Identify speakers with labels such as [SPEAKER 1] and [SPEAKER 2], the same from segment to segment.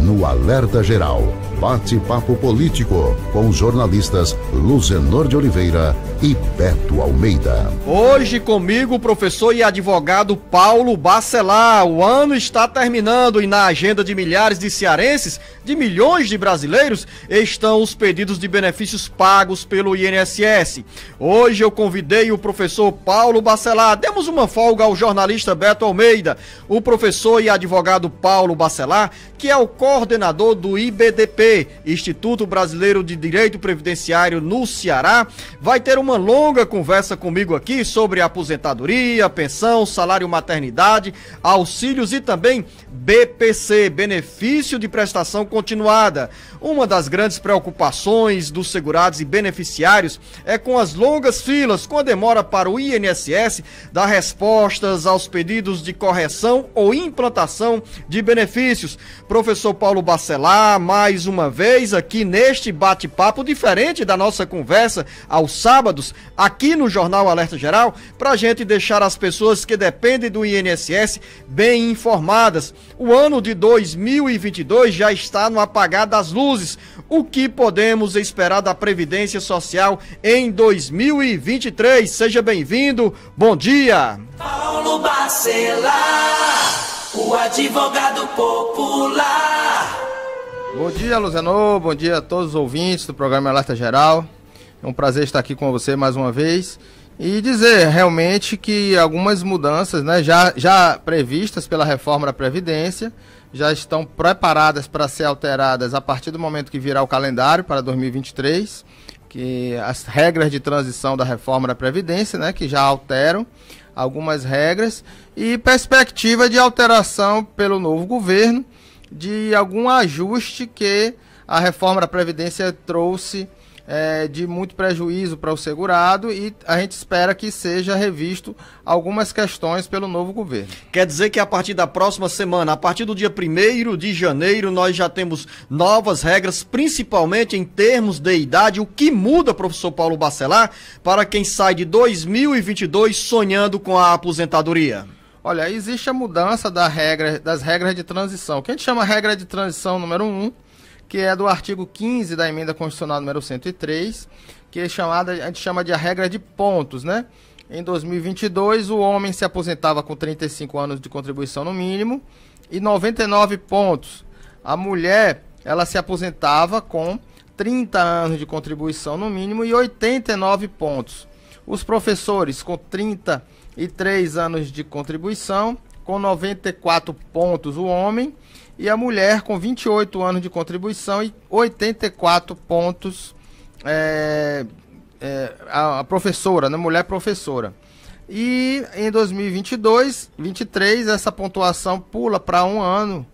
[SPEAKER 1] no Alerta Geral. Bate-papo político com os jornalistas Luzenor de Oliveira e Beto Almeida.
[SPEAKER 2] Hoje comigo o professor e advogado Paulo Bacelar. O ano está terminando e na agenda de milhares de cearenses, de milhões de brasileiros, estão os pedidos de benefícios pagos pelo INSS. Hoje eu convidei o professor Paulo Bacelar. Demos uma folga ao jornalista Beto Almeida. O professor e advogado Paulo Bacelar, que é o coordenador do IBDP, Instituto Brasileiro de Direito Previdenciário no Ceará, vai ter uma longa conversa comigo aqui sobre aposentadoria, pensão, salário maternidade, auxílios e também BPC, Benefício de Prestação Continuada. Uma das grandes preocupações dos segurados e beneficiários é com as longas filas, com a demora para o INSS dar respostas aos pedidos de correção ou implantação de benefícios. Professor Paulo Bacelar, mais uma vez aqui neste bate-papo, diferente da nossa conversa aos sábados, aqui no Jornal Alerta Geral, para a gente deixar as pessoas que dependem do INSS bem informadas. O ano de 2022 já está no apagar das luzes. O que podemos esperar da Previdência Social em 2023? Seja bem-vindo, bom dia!
[SPEAKER 3] Paulo Bacelar, o advogado popular.
[SPEAKER 4] Bom dia, Luzenor, bom dia a todos os ouvintes do programa Alerta Geral. É um prazer estar aqui com você mais uma vez e dizer realmente que algumas mudanças, né, já previstas pela reforma da Previdência já estão preparadas para ser alteradas a partir do momento que virar o calendário para 2023, que as regras de transição da reforma da Previdência, né, que já alteram algumas regras e perspectiva de alteração pelo novo governo de algum ajuste que a reforma da Previdência trouxe de muito prejuízo para o segurado, e a gente espera que seja revisto algumas questões pelo novo governo.
[SPEAKER 2] Quer dizer que a partir da próxima semana, a partir do dia 1º de janeiro, nós já temos novas regras, principalmente em termos de idade. O que muda, professor Paulo Bacelar, para quem sai de 2022 sonhando com a aposentadoria?
[SPEAKER 4] Olha, existe a mudança das regras de transição, que a gente chama regra de transição número 1, que é do artigo 15 da emenda constitucional número 103, que é a gente chama de a regra de pontos, né? Em 2022, o homem se aposentava com 35 anos de contribuição no mínimo e 99 pontos. A mulher, ela se aposentava com 30 anos de contribuição no mínimo e 89 pontos. Os professores com 33 anos de contribuição, com 94 pontos o homem, e a mulher com 28 anos de contribuição e 84 pontos a professora, né, mulher professora. E em 2023, essa pontuação pula para um ano,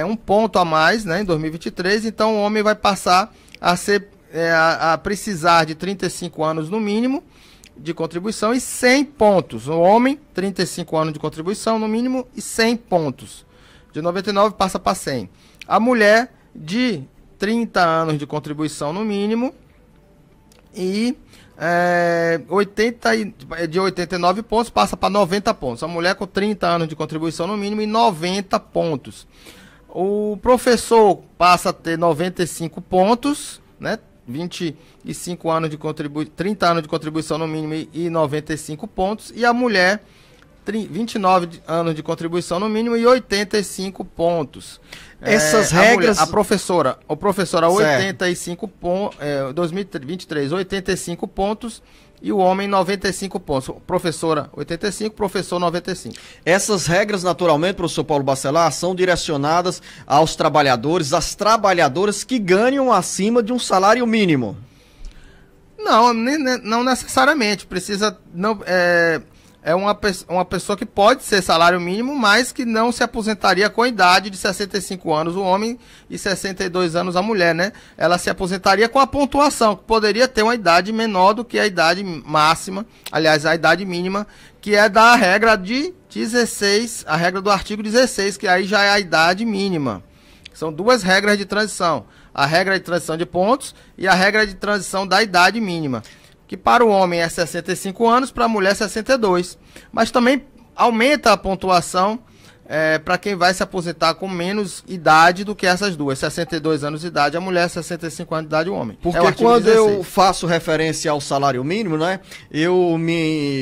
[SPEAKER 4] um ponto a mais, né, em 2023, então o homem vai passar a precisar de 35 anos no mínimo de contribuição e 100 pontos. O homem, 35 anos de contribuição no mínimo e 100 pontos. De 99 passa para 100. A mulher, de 30 anos de contribuição no mínimo e de 89 pontos passa para 90 pontos. A mulher com 30 anos de contribuição no mínimo e 90 pontos. O professor passa a ter 95 pontos, né? 25 anos de 30 anos de contribuição no mínimo e 95 pontos. E a mulher, 29 anos de contribuição no mínimo e 85 pontos.
[SPEAKER 2] Essas regras...
[SPEAKER 4] O professor 85 pontos, 2023, 85 pontos, e o homem 95 pontos. Professora 85, professor 95.
[SPEAKER 2] Essas regras, naturalmente, professor Paulo Bacelar, são direcionadas aos trabalhadores, às trabalhadoras que ganham acima de um salário mínimo.
[SPEAKER 4] Não necessariamente. Precisa... uma pessoa que pode ser salário mínimo, mas que não se aposentaria com a idade de 65 anos o homem e 62 anos a mulher, né? Ela se aposentaria com a pontuação, que poderia ter uma idade menor do que a idade máxima, aliás, a idade mínima, que é da regra de 16, a regra do artigo 16, que aí já é a idade mínima. São duas regras de transição, a regra de transição de pontos e a regra de transição da idade mínima, que para o homem é 65 anos, para a mulher 62. Mas também aumenta a pontuação para quem vai se aposentar com menos idade do que essas duas, 62 anos de idade a mulher, 65 anos de idade o homem.
[SPEAKER 2] Porque quando 16. Eu faço referência ao salário mínimo, né, eu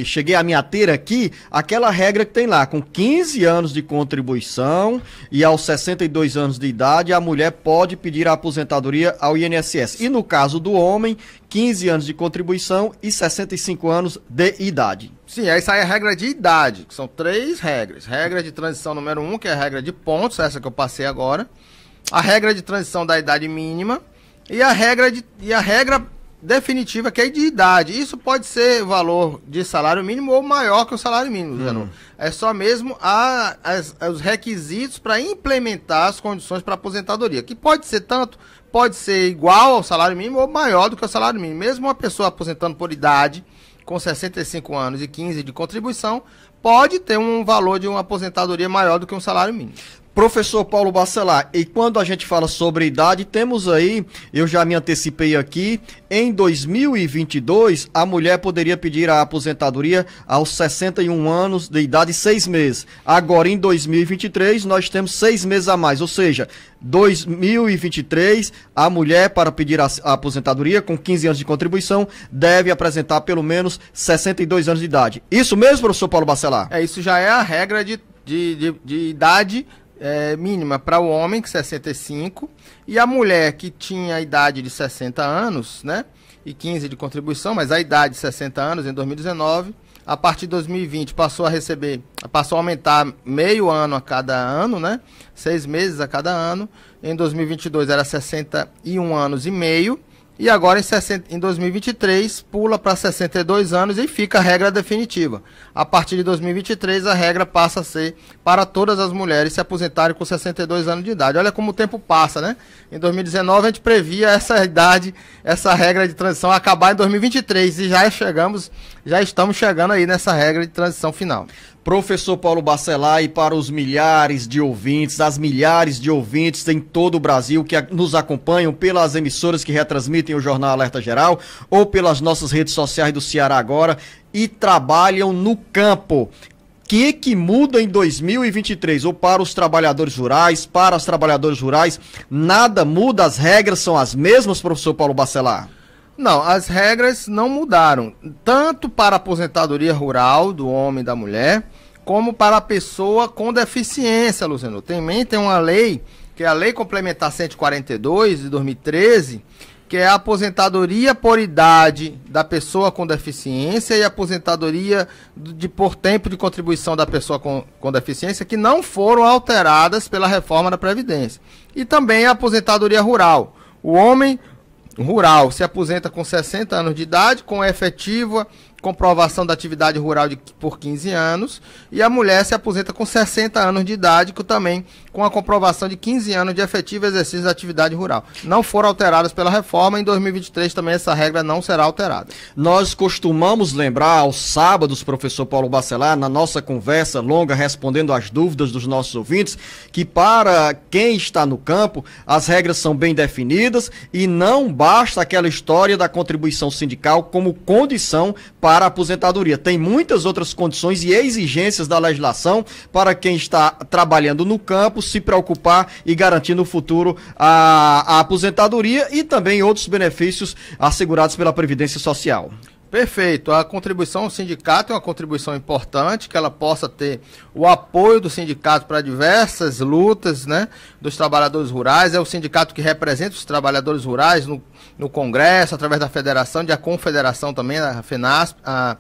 [SPEAKER 2] cheguei a me ater aqui aquela regra que tem lá, com 15 anos de contribuição e aos 62 anos de idade a mulher pode pedir a aposentadoria ao INSS. E no caso do homem, 15 anos de contribuição e 65 anos de idade.
[SPEAKER 4] Sim, aí sai a regra de idade, que são 3 regras. Regra de transição número 1, que é a regra de pontos, essa que eu passei agora. A regra de transição da idade mínima e a regra definitiva, que é de idade. Isso pode ser valor de salário mínimo ou maior que o salário mínimo. É só mesmo os requisitos para implementar as condições para aposentadoria, que pode ser igual ao salário mínimo ou maior do que o salário mínimo. Mesmo uma pessoa aposentando por idade, com 65 anos e 15 de contribuição, pode ter um valor de uma aposentadoria maior do que um salário mínimo.
[SPEAKER 2] Professor Paulo Bacelar, e quando a gente fala sobre idade, temos aí, eu já me antecipei aqui, em 2022, a mulher poderia pedir a aposentadoria aos 61 anos de idade e 6 meses. Agora, em 2023, nós temos 6 meses a mais, ou seja, 2023, a mulher, para pedir a aposentadoria com 15 anos de contribuição, deve apresentar pelo menos 62 anos de idade. Isso mesmo, professor Paulo Bacelar?
[SPEAKER 4] Isso já é a regra de idade mínima para o homem, que 65, e a mulher que tinha a idade de 60 anos, né, e 15 de contribuição, mas a idade de 60 anos em 2019, a partir de 2020 passou a aumentar meio ano a cada ano, né, 6 meses a cada ano. Em 2022 era 61 anos e meio, e agora em 2023 pula para 62 anos e fica a regra definitiva. A partir de 2023 a regra passa a ser para todas as mulheres se aposentarem com 62 anos de idade. Olha como o tempo passa, né? Em 2019 a gente previa essa idade, essa regra de transição acabar em 2023 e já estamos chegando aí nessa regra de transição final.
[SPEAKER 2] Professor Paulo Bacelar, e para os milhares de ouvintes, as milhares de ouvintes em todo o Brasil que nos acompanham pelas emissoras que retransmitem o Jornal Alerta Geral ou pelas nossas redes sociais do Ceará Agora e trabalham no campo. O que muda em 2023? Ou para os trabalhadores rurais, para as trabalhadoras rurais, nada muda, as regras são as mesmas, professor Paulo Bacelar?
[SPEAKER 4] Não, as regras não mudaram, tanto para a aposentadoria rural do homem e da mulher, como para a pessoa com deficiência, Luciano. Também tem uma lei, que é a Lei Complementar 142, de 2013, que é a aposentadoria por idade da pessoa com deficiência e a aposentadoria por tempo de contribuição da pessoa com deficiência, que não foram alteradas pela reforma da Previdência. E também a aposentadoria rural. O homem rural se aposenta com 60 anos de idade, com efetiva comprovação da atividade rural por 15 anos, e a mulher se aposenta com 60 anos de idade, também com a comprovação de 15 anos de efetivo exercício da atividade rural. Não foram alteradas pela reforma, em 2023 também essa regra não será alterada.
[SPEAKER 2] Nós costumamos lembrar aos sábados, professor Paulo Bacelar, na nossa conversa longa, respondendo às dúvidas dos nossos ouvintes, que para quem está no campo, as regras são bem definidas e não basta aquela história da contribuição sindical como condição para a aposentadoria. Tem muitas outras condições e exigências da legislação para quem está trabalhando no campo se preocupar e garantir no futuro a aposentadoria e também outros benefícios assegurados pela Previdência Social.
[SPEAKER 4] Perfeito. A contribuição ao sindicato é uma contribuição importante, que ela possa ter o apoio do sindicato para diversas lutas, né, dos trabalhadores rurais. É o sindicato que representa os trabalhadores rurais no Congresso, através da federação, a confederação também, a FENASP,
[SPEAKER 2] a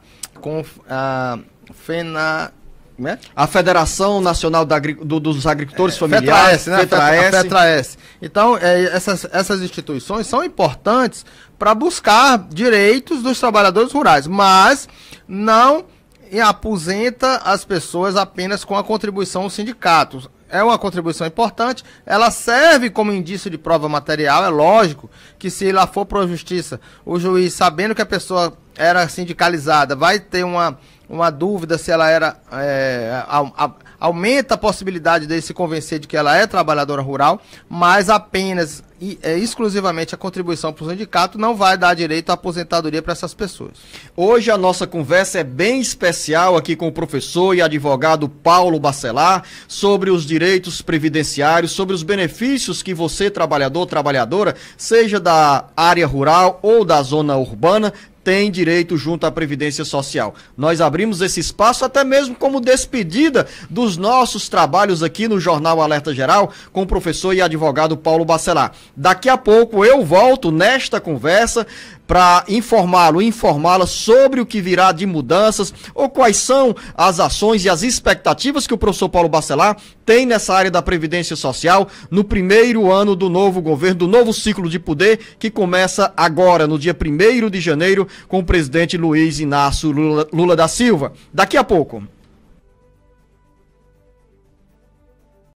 [SPEAKER 2] Federação Nacional dos Agricultores Familiares,
[SPEAKER 4] FETRAES, né? FETRAES. Então, essas instituições são importantes para buscar direitos dos trabalhadores rurais, mas não aposenta as pessoas apenas com a contribuição aos sindicatos. É uma contribuição importante, ela serve como indício de prova material. É lógico que se ela for para a justiça, o juiz, sabendo que a pessoa era sindicalizada, vai ter uma dúvida se ela era... aumenta a possibilidade dele se convencer de que ela é trabalhadora rural, mas apenas e exclusivamente a contribuição para o sindicato não vai dar direito à aposentadoria para essas pessoas.
[SPEAKER 2] Hoje a nossa conversa é bem especial aqui com o professor e advogado Paulo Bacelar sobre os direitos previdenciários, sobre os benefícios que você, trabalhador, trabalhadora, seja da área rural ou da zona urbana, tem direito junto à Previdência Social. Nós abrimos esse espaço até mesmo como despedida dos nossos trabalhos aqui no Jornal Alerta Geral com o professor e advogado Paulo Bacelar. Daqui a pouco eu volto nesta conversa para informá-la sobre o que virá de mudanças ou quais são as ações e as expectativas que o professor Paulo Bacelar tem nessa área da Previdência Social no primeiro ano do novo governo, do novo ciclo de poder que começa agora, no dia 1º de janeiro, com o presidente Luiz Inácio Lula da Silva. Daqui a pouco.